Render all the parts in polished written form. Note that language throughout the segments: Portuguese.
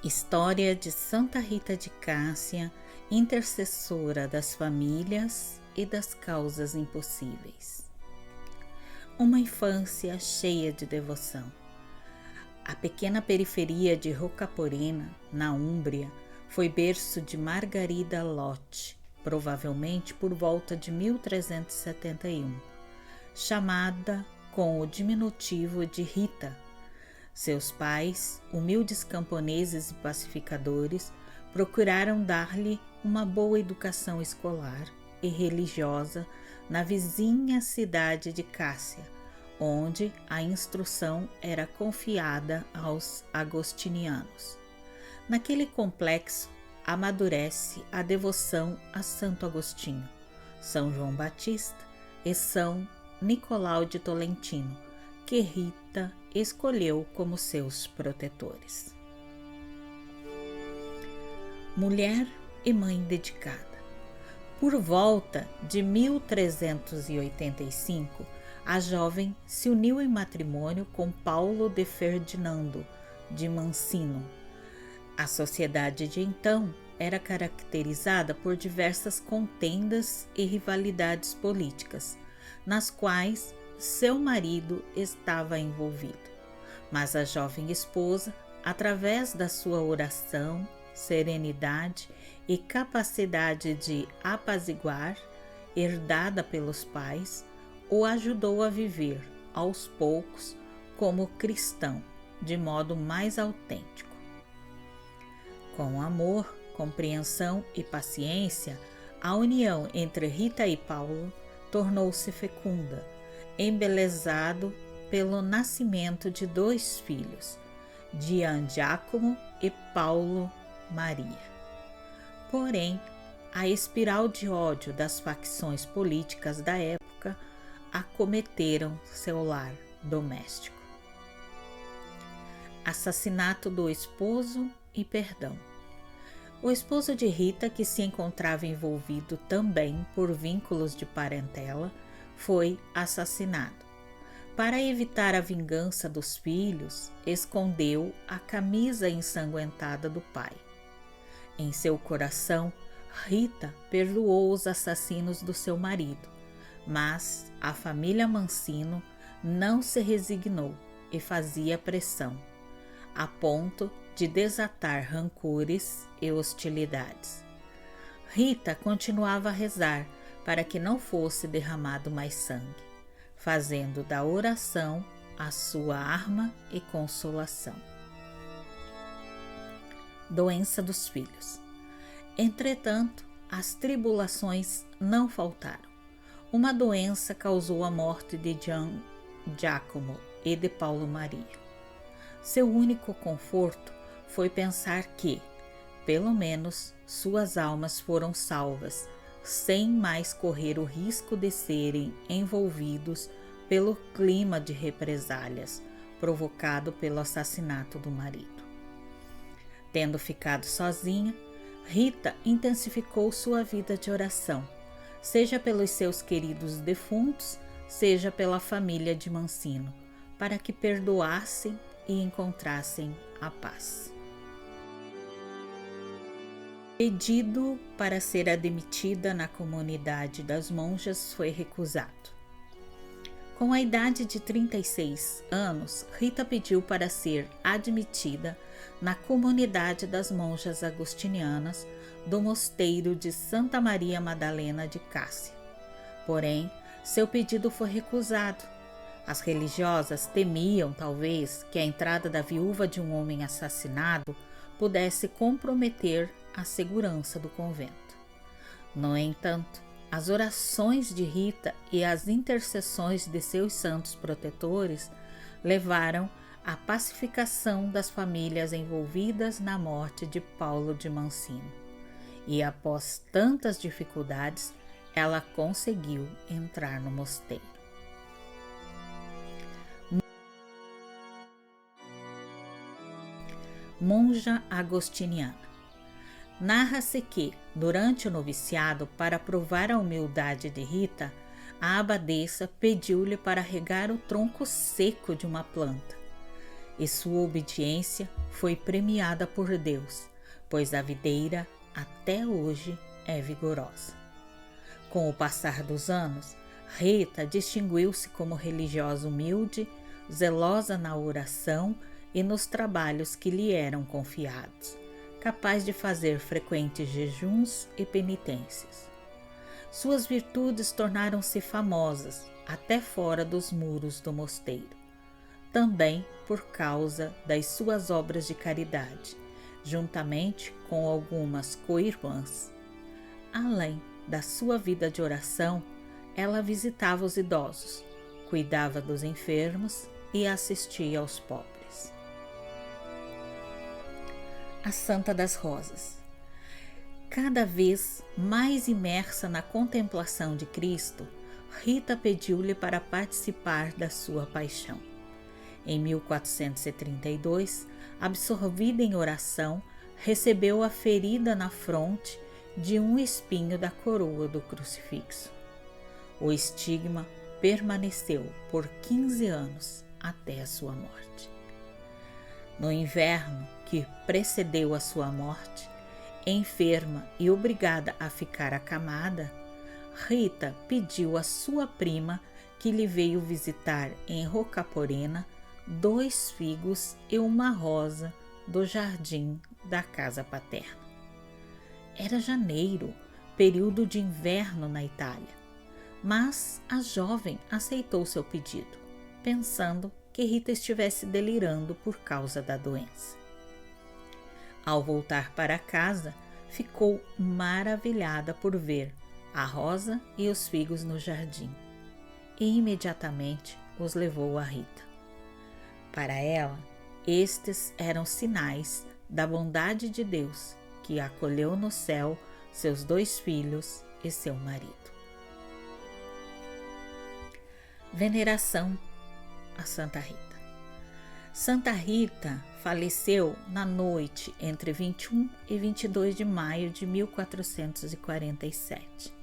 História de Santa Rita de Cássia, intercessora das famílias e das causas impossíveis. Uma infância cheia de devoção. A pequena periferia de Rocaporena, na Úmbria, foi berço de Margarida Lotti, provavelmente por volta de 1371, chamada com o diminutivo de Rita. Seus pais, humildes camponeses e pacificadores, procuraram dar-lhe uma boa educação escolar e religiosa na vizinha cidade de Cássia, onde a instrução era confiada aos agostinianos. Naquele complexo amadurece a devoção a Santo Agostinho, São João Batista e São Nicolau de Tolentino, que Rita escolheu como seus protetores. Mulher e mãe dedicada. Por volta de 1385, a jovem se uniu em matrimônio com Paulo de Ferdinando de Mancino. A sociedade de então era caracterizada por diversas contendas e rivalidades políticas, nas quais seu marido estava envolvido. Mas a jovem esposa, através da sua oração, serenidade e capacidade de apaziguar, herdada pelos pais, o ajudou a viver, aos poucos, como cristão, de modo mais autêntico. Com amor, compreensão e paciência, a união entre Rita e Paulo tornou-se fecunda, embelezado pelo nascimento de 2 filhos, Gian Giacomo e Paulo Maria. Porém, a espiral de ódio das facções políticas da época acometeram seu lar doméstico. Assassinato do esposo e perdão. O esposo de Rita, que se encontrava envolvido também por vínculos de parentela, foi assassinado. Para evitar a vingança dos filhos, escondeu a camisa ensanguentada do pai. Em seu coração, Rita perdoou os assassinos do seu marido, mas a família Mancino não se resignou e fazia pressão, a ponto de desatar rancores e hostilidades. Rita continuava a rezar para que não fosse derramado mais sangue, fazendo da oração a sua arma e consolação. Doença dos filhos. Entretanto, as tribulações não faltaram. Uma doença causou a morte de Gian Giacomo e de Paulo Maria. Seu único conforto foi pensar que, pelo menos, suas almas foram salvas, sem mais correr o risco de serem envolvidos pelo clima de represálias provocado pelo assassinato do marido. Tendo ficado sozinha, Rita intensificou sua vida de oração, seja pelos seus queridos defuntos, seja pela família de Mancino, para que perdoassem e encontrassem a paz. Pedido para ser admitida na comunidade das monjas foi recusado. Com a idade de 36 anos, Rita pediu para ser admitida na comunidade das monjas agostinianas do mosteiro de Santa Maria Madalena de Cássia. Porém, seu pedido foi recusado. As religiosas temiam, talvez, que a entrada da viúva de um homem assassinado pudesse comprometer a segurança do convento. No entanto, as orações de Rita e as intercessões de seus santos protetores levaram à pacificação das famílias envolvidas na morte de Paulo de Mancino. E após tantas dificuldades, ela conseguiu entrar no mosteiro. Monja agostiniana. Narra-se que, durante o noviciado, para provar a humildade de Rita, a abadesa pediu-lhe para regar o tronco seco de uma planta, e sua obediência foi premiada por Deus, pois a videira até hoje é vigorosa. Com o passar dos anos, Rita distinguiu-se como religiosa humilde, zelosa na oração e nos trabalhos que lhe eram confiados, capaz de fazer frequentes jejuns e penitências. Suas virtudes tornaram-se famosas até fora dos muros do mosteiro, também por causa das suas obras de caridade, juntamente com algumas co-irmãs. Além da sua vida de oração, ela visitava os idosos, cuidava dos enfermos e assistia aos pobres. A Santa das Rosas. Cada vez mais imersa na contemplação de Cristo, Rita pediu-lhe para participar da sua paixão. Em 1432, absorvida em oração, recebeu a ferida na fronte de um espinho da coroa do crucifixo. O estigma permaneceu por 15 anos até a sua morte. No inverno que precedeu a sua morte, enferma e obrigada a ficar acamada, Rita pediu à sua prima que lhe veio visitar em Rocaporena 2 figos e uma rosa do jardim da casa paterna. Era janeiro, período de inverno na Itália, mas a jovem aceitou seu pedido, pensando que Rita estivesse delirando por causa da doença. Ao voltar para casa, ficou maravilhada por ver a rosa e os figos no jardim e imediatamente os levou a Rita. Para ela, estes eram sinais da bondade de Deus, que acolheu no céu seus 2 filhos e seu marido. Veneração a Santa Rita. Santa Rita faleceu na noite entre 21 e 22 de maio de 1447.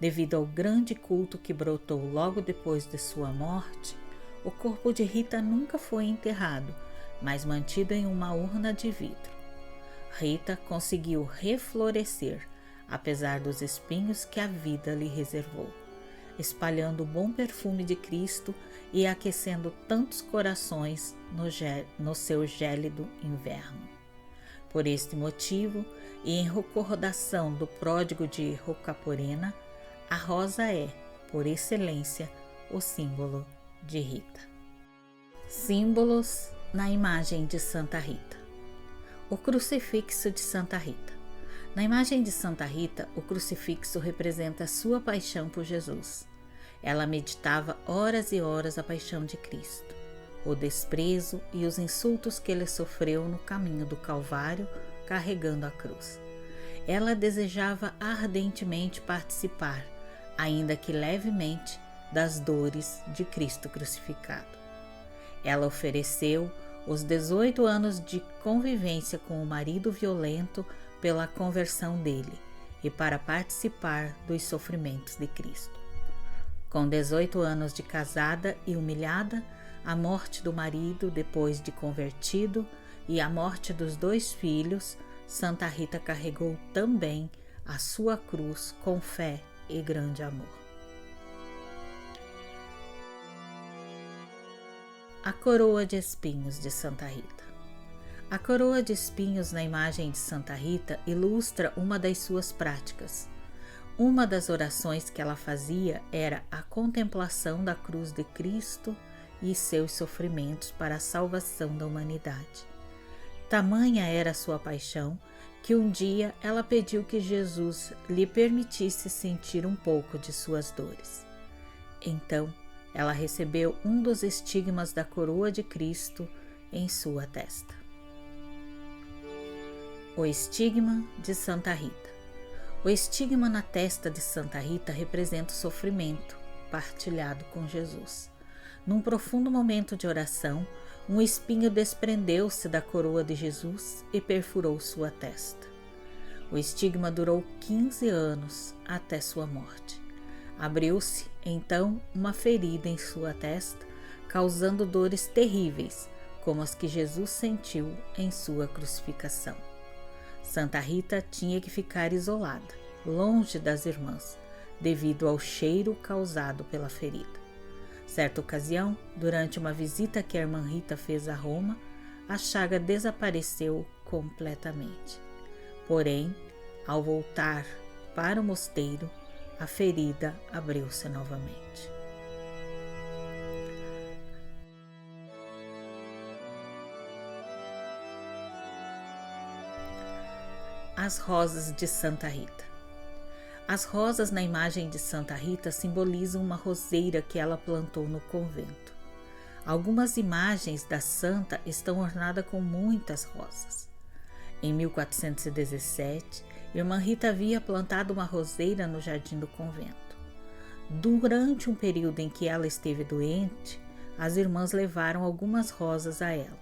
Devido ao grande culto que brotou logo depois de sua morte, o corpo de Rita nunca foi enterrado, mas mantido em uma urna de vidro. Rita conseguiu reflorescer, apesar dos espinhos que a vida lhe reservou, espalhando o bom perfume de Cristo e aquecendo tantos corações no seu gélido inverno. Por este motivo, e em recordação do pródigo de Rocaporena, a rosa é, por excelência, o símbolo de Rita. Símbolos na imagem de Santa Rita. O crucifixo de Santa Rita. Na imagem de Santa Rita, o crucifixo representa a sua paixão por Jesus. Ela meditava horas e horas a paixão de Cristo, o desprezo e os insultos que ele sofreu no caminho do Calvário, carregando a cruz. Ela desejava ardentemente participar, ainda que levemente, das dores de Cristo crucificado. Ela ofereceu os 18 anos de convivência com o marido violento pela conversão dele e para participar dos sofrimentos de Cristo. Com 18 anos de casada e humilhada, a morte do marido depois de convertido e a morte dos 2 filhos, Santa Rita carregou também a sua cruz com fé e grande amor. A coroa de espinhos de Santa Rita. A coroa de espinhos na imagem de Santa Rita ilustra uma das suas práticas. Uma das orações que ela fazia era a contemplação da cruz de Cristo e seus sofrimentos para a salvação da humanidade. Tamanha era a sua paixão que um dia ela pediu que Jesus lhe permitisse sentir um pouco de suas dores. Então, ela recebeu um dos estigmas da coroa de Cristo em sua testa. O estigma de Santa Rita. O estigma na testa de Santa Rita representa o sofrimento partilhado com Jesus. Num profundo momento de oração, um espinho desprendeu-se da coroa de Jesus e perfurou sua testa. O estigma durou 15 anos até sua morte. Abriu-se, então, uma ferida em sua testa, causando dores terríveis, como as que Jesus sentiu em sua crucificação. Santa Rita tinha que ficar isolada, longe das irmãs, devido ao cheiro causado pela ferida. Certa ocasião, durante uma visita que a irmã Rita fez a Roma, a chaga desapareceu completamente. Porém, ao voltar para o mosteiro, a ferida abriu-se novamente. As rosas de Santa Rita. As rosas na imagem de Santa Rita simbolizam uma roseira que ela plantou no convento. Algumas imagens da santa estão ornadas com muitas rosas. Em 1417, irmã Rita havia plantado uma roseira no jardim do convento. Durante um período em que ela esteve doente, as irmãs levaram algumas rosas a ela.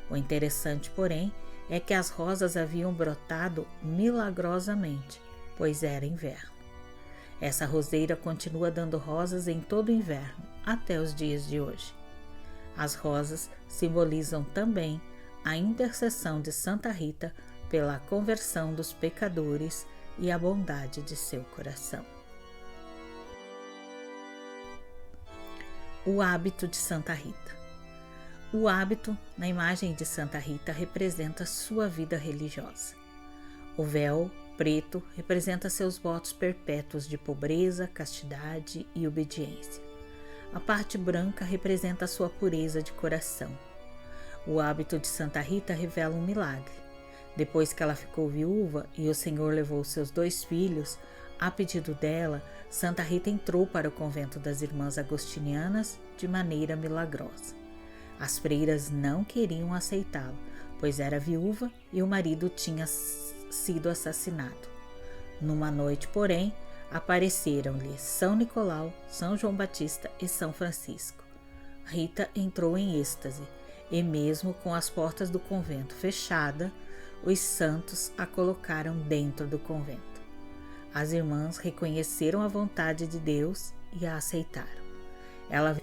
O interessante, porém, é que as rosas haviam brotado milagrosamente, pois era inverno. Essa roseira continua dando rosas em todo o inverno, até os dias de hoje. As rosas simbolizam também a intercessão de Santa Rita pela conversão dos pecadores e a bondade de seu coração. O hábito de Santa Rita. O hábito, na imagem de Santa Rita, representa sua vida religiosa. O véu preto representa seus votos perpétuos de pobreza, castidade e obediência. A parte branca representa sua pureza de coração. O hábito de Santa Rita revela um milagre. Depois que ela ficou viúva e o Senhor levou seus 2 filhos, a pedido dela, Santa Rita entrou para o convento das Irmãs Agostinianas de maneira milagrosa. As freiras não queriam aceitá-la, pois era viúva e o marido tinha sido assassinado. Numa noite, porém, apareceram-lhe São Nicolau, São João Batista e São Francisco. Rita entrou em êxtase e, mesmo com as portas do convento fechadas, os santos a colocaram dentro do convento. As irmãs reconheceram a vontade de Deus e a aceitaram.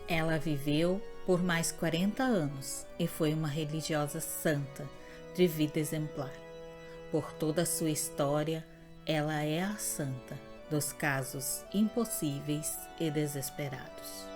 Ela viveu por mais 40 anos e foi uma religiosa santa, de vida exemplar. Por toda a sua história, ela é a santa dos casos impossíveis e desesperados.